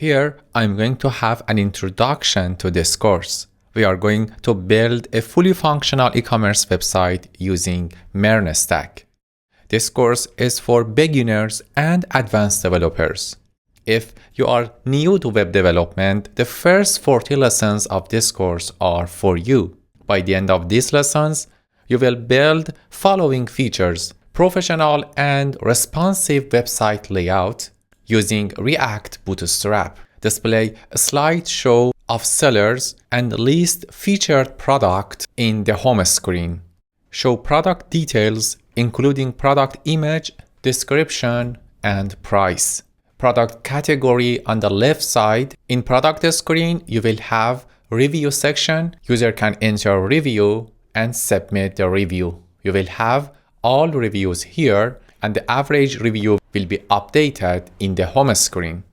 Here, I'm going to have an introduction to this course. We are going to build a fully functional e-commerce website using MERN stack. This course is for beginners and advanced developers. If you are new to web development, the first 40 lessons of this course are for you. By the end of these lessons, you will build following features: professional and responsive website layout using React Bootstrap, display a slideshow of sellers and list featured product in the home screen, show product details including product image, description, and price. Product category on the left side. In product screen, you will have review section. User can enter review and submit the review. You will have all reviews here, and the average review will be updated in the home screen.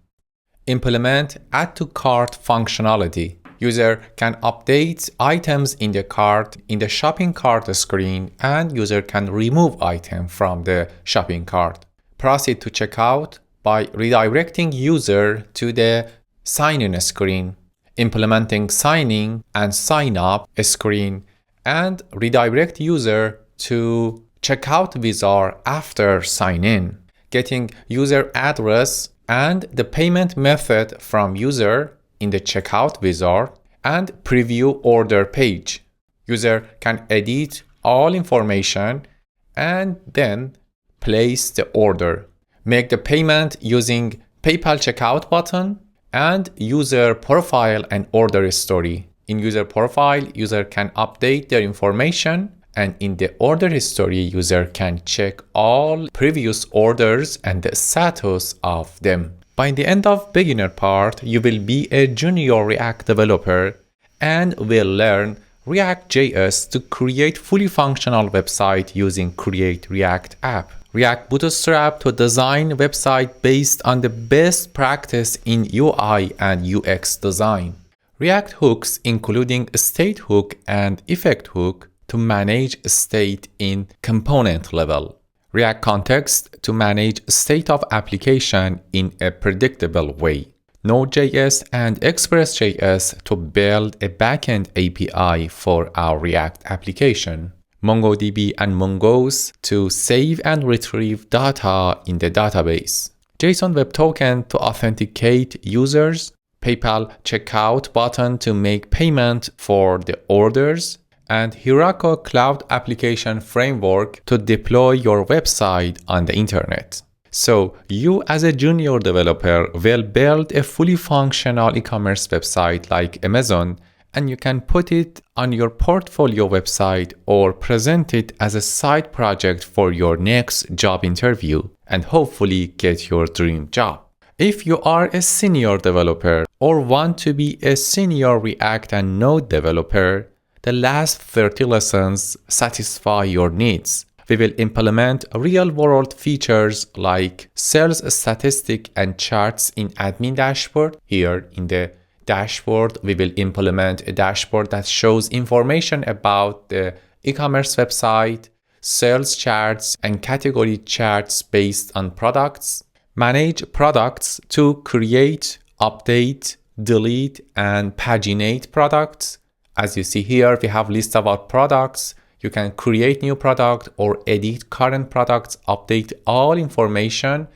Implement add to cart functionality. User can update items in the cart in the shopping cart screen, and user can remove item from the shopping cart. Proceed to checkout by redirecting user to the sign-in screen, implementing signing and sign up screen, and redirect user to checkout wizard after sign in, getting user address and the payment method from user in the checkout wizard, and preview order page. User can edit all information and then place the order. Make the payment using PayPal checkout button, and user profile and order history. In user profile, user can update their information, and in the order history, user can check all previous orders and the status of them. By the end of beginner part, you will be a junior React developer and will learn React.js to create fully functional website using Create React App. React Bootstrap to design website based on the best practice in UI and UX design. React hooks including state hook and effect hook to manage state in component level. React context to manage state of application in a predictable way. Node.js and Express.js to build a backend API for our React application. MongoDB and Mongoose to save and retrieve data in the database. JSON Web Token to authenticate users. PayPal checkout button to make payment for the orders. And Heroku Cloud Application Framework to deploy your website on the internet. So you as a junior developer will build a fully functional e-commerce website like Amazon, and you can put it on your portfolio website or present it as a side project for your next job interview and hopefully get your dream job. If you are a senior developer or want to be a senior React and Node developer, the last 30 lessons satisfy your needs. We will implement real-world features like sales statistic and charts in admin dashboard. Here in the dashboard, we will implement a dashboard that shows information about the e-commerce website, sales charts, and category charts based on products. Manage products to create, update, delete, and paginate products. As you see here, we have list of our products. You can create new product or edit current products, update all information,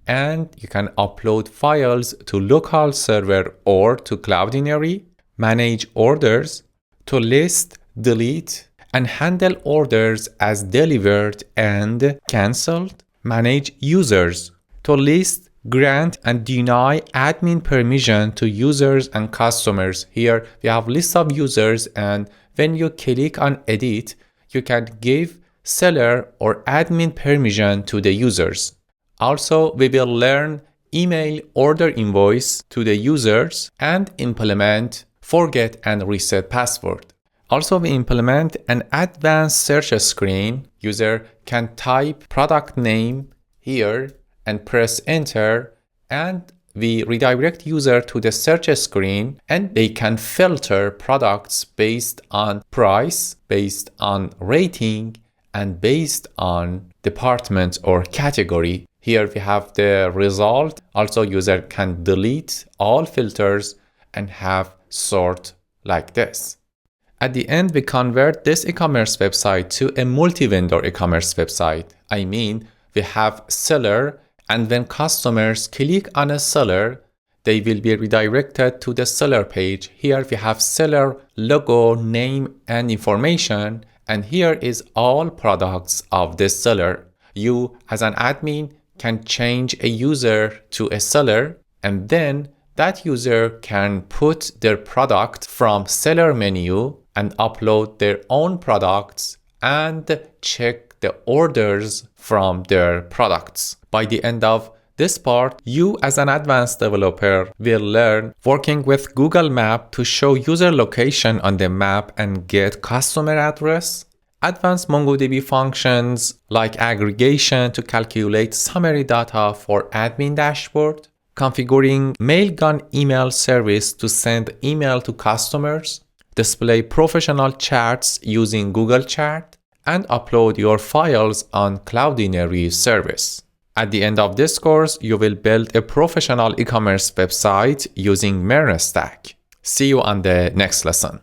and you can upload files to local server or to Cloudinary. Manage orders to list, delete, and handle orders as delivered and cancelled. Manage users to list, grant, and deny admin permission to users and customers. Here we have list of users, and when you click on edit, you can give seller or admin permission to the users. Also, we will learn email order invoice to the users and implement forget and reset password. Also, we implement an advanced search screen. User can type product name here and press enter, and we redirect user to the search screen, and they can filter products based on price, based on rating, and based on department or category, here we have the result. Also, user can delete all filters and have sort like this. At the end, we convert this e-commerce website to a multi-vendor e-commerce website. I mean, we have seller, and when customers click on a seller, they will be redirected to the seller page. Here we have seller logo, name, and information. And here is all products of the seller. You, as an admin, can change a user to a seller, and then that user can put their product from seller menu and upload their own products and check the orders from their products. By the end of this part, you as an advanced developer will learn working with Google Map to show user location on the map and get customer address, advanced MongoDB functions like aggregation to calculate summary data for admin dashboard, configuring Mailgun email service to send email to customers, display professional charts using Google Chart, and upload your files on Cloudinary service. At the end of this course, you will build a professional e-commerce website using Stack. See you on the next lesson.